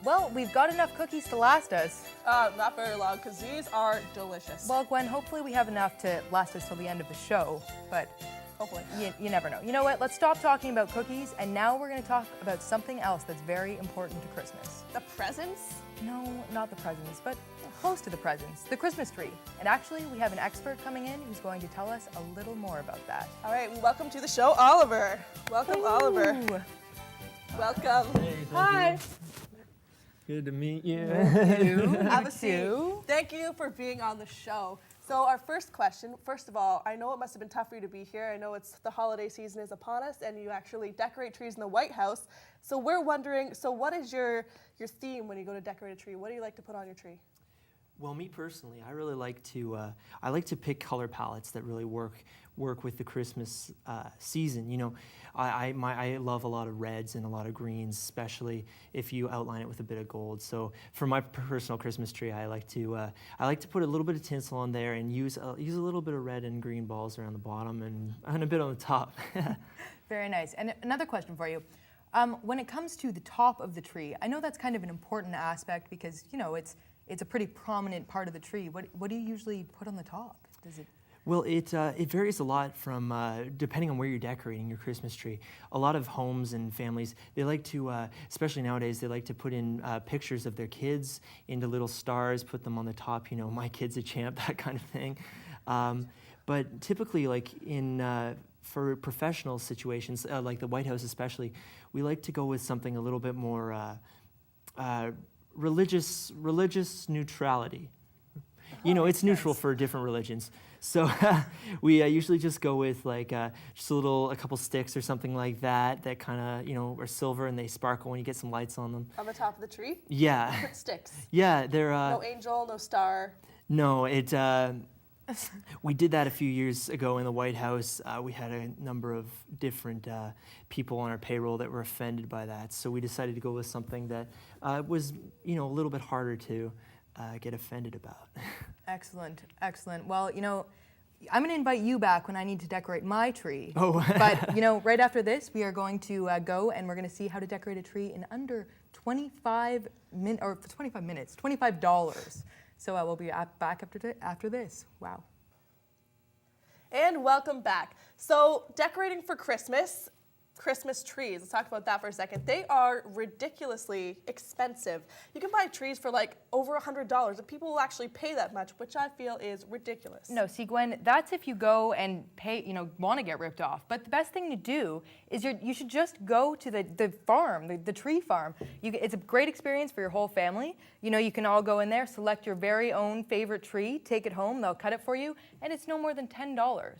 Well, we've got enough cookies to last us. Not very long, because these are delicious. Well, Gwen, hopefully we have enough to last us till the end of the show, but hopefully. You never know. You know what? Let's stop talking about cookies, and now we're going to talk about something else that's very important to Christmas. The presents? No, not the presents, but close to the presents. The Christmas tree. And actually, we have an expert coming in who's going to tell us a little more about that. All right, welcome to the show, Oliver. Welcome, Ooh. Oliver. Welcome. Hey, Hi. Good to meet you. Have a seat. Thank you for being on the show. So our first question, first of all, I know it must have been tough for you to be here. I know the holiday season is upon us, and you actually decorate trees in the White House. So we're wondering, so what is your theme when you go to decorate a tree? What do you like to put on your tree? Well, me personally, I really like to pick color palettes that really work with the Christmas season. You know, I love a lot of reds and a lot of greens, especially if you outline it with a bit of gold. So for my personal Christmas tree, I like to put a little bit of tinsel on there and use a little bit of red and green balls around the bottom and a bit on the top. Very nice. And another question for you. When it comes to the top of the tree, I know that's kind of an important aspect because, you know, it's a pretty prominent part of the tree. What do you usually put on the top? Does it? Well, it varies a lot from depending on where you're decorating your Christmas tree. A lot of homes and families, they like to, especially nowadays, they like to put in pictures of their kids into little stars, put them on the top. You know, my kid's a champ, that kind of thing. But typically, like for professional situations, like the White House especially, we like to go with something a little bit more religious neutrality. You know, it's neutral for different religions. So we usually just go with like just a couple sticks or something like that kind of, you know, are silver and they sparkle when you get some lights on them. On the top of the tree? Yeah. Put sticks. Yeah, they're... no angel, no star. No, we did that a few years ago in the White House. We had a number of different people on our payroll that were offended by that. So we decided to go with something that was, you know, a little bit harder to get offended about. Excellent, excellent. Well, you know, I'm going to invite you back when I need to decorate my tree. Oh. But, you know, right after this, we are going to go and we're going to see how to decorate a tree in under 25 minutes, $25. So we'll be back after this. Wow. And welcome back. So decorating for Christmas trees, let's talk about that for a second. They are ridiculously expensive. You can buy trees for like over $100, and people will actually pay that much, which I feel is ridiculous. No, see, Gwen, that's if you go and pay, you know, want to get ripped off. But the best thing to do is you should just go to the farm, the tree farm. It's a great experience for your whole family. You know, you can all go in there, select your very own favorite tree, take it home, they'll cut it for you, and it's no more than $10.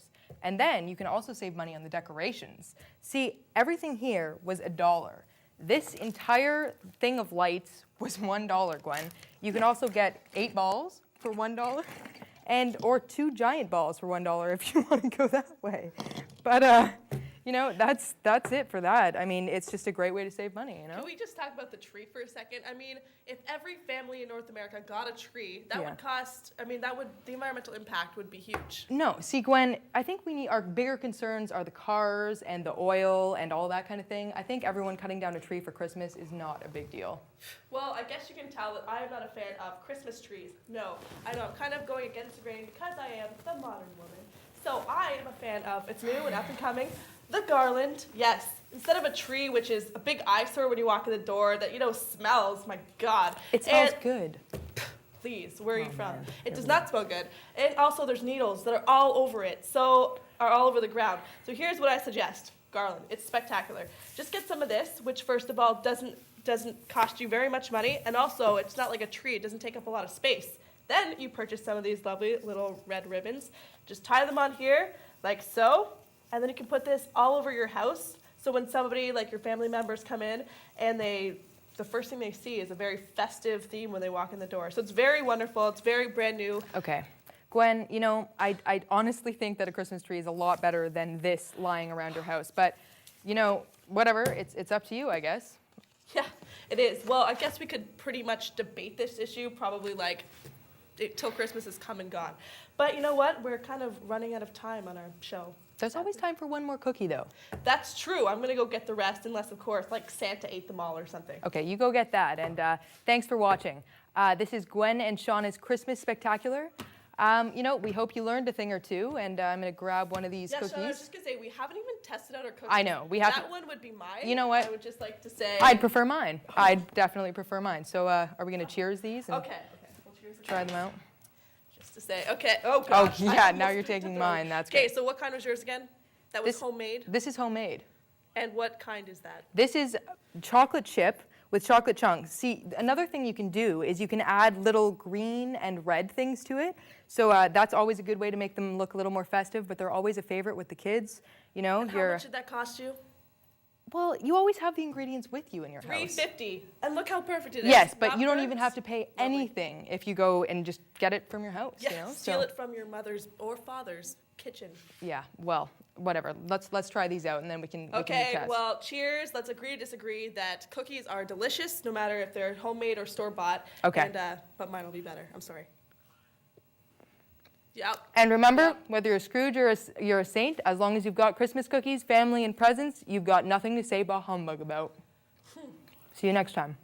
And then you can also save money on the decorations. See, everything here was $1. This entire thing of lights was $1, Gwen. You can also get 8 balls for $1, or 2 giant balls for $1 if you want to go that way. But you know, that's it for that. I mean, it's just a great way to save money, you know? Can we just talk about the tree for a second? I mean, if every family in North America got a tree, that would cost, I mean, the environmental impact would be huge. No, see, Gwen, I think our bigger concerns are the cars and the oil and all that kind of thing. I think everyone cutting down a tree for Christmas is not a big deal. Well, I guess you can tell that I am not a fan of Christmas trees. No, I know, I'm kind of going against the grain because I am the modern woman. So I am a fan of, it's new and up and coming, the garland. Yes, instead of a tree, which is a big eyesore when you walk in the door that, you know, smells, my God. It smells good. Please, where are you from? It does not smell good. And also there's needles that are all over it, are all over the ground. So here's what I suggest. Garland, it's spectacular. Just get some of this, which first of all doesn't cost you very much money, and also it's not like a tree, it doesn't take up a lot of space. Then you purchase some of these lovely little red ribbons. Just tie them on here, like so, and then you can put this all over your house. So when somebody, like your family members, come in and the first thing they see is a very festive theme when they walk in the door. So it's very wonderful, it's very brand new. Okay. Gwen, you know, I honestly think that a Christmas tree is a lot better than this lying around your house. But, you know, whatever, it's up to you, I guess. Yeah, it is. Well, I guess we could pretty much debate this issue probably like till Christmas is come and gone. But you know what? We're kind of running out of time on our show. There's always time for one more cookie, though. That's true. I'm going to go get the rest, unless, of course, like Santa ate them all or something. Okay, you go get that, and thanks for watching. This is Gwen and Seanna's Christmas Spectacular. We hope you learned a thing or two, and I'm going to grab one of these cookies. Sean, I was just going to say, we haven't even tested out our cookies. I know, we have That to. one would be mine. You know what? I would just like to say. I'd prefer mine. I'd definitely prefer mine. So are we going to cheers these and Okay. We'll cheers try them out? Just to say, okay. Oh, gosh. Oh, I yeah, almost now you're picked up taking the mine. That's Okay, good. so what kind was yours again? That was This- homemade? This is homemade. And what kind is that? This is chocolate chip with chocolate chunks. See, another thing you can do is you can add little green and red things to it. So that's always a good way to make them look a little more festive, but they're always a favorite with the kids. You know, And how much did that cost you? well, you always have the ingredients with you in your house. $3.50. And look how perfect it is. Yes, but Not you don't burnt. even have to pay Lovely. anything if you go and just get it from your house. Yeah, You know? steal it from your mother's or father's kitchen. Yeah, well, whatever. Let's try these out and then we can Okay, test. well, cheers. Let's agree to disagree that cookies are delicious, no matter if they're homemade or store-bought. Okay. And, but mine will be better. I'm sorry. Yeah. And remember, whether you're Scrooge or you're a saint, as long as you've got Christmas cookies, family, and presents, you've got nothing to say bah humbug about. See you next time.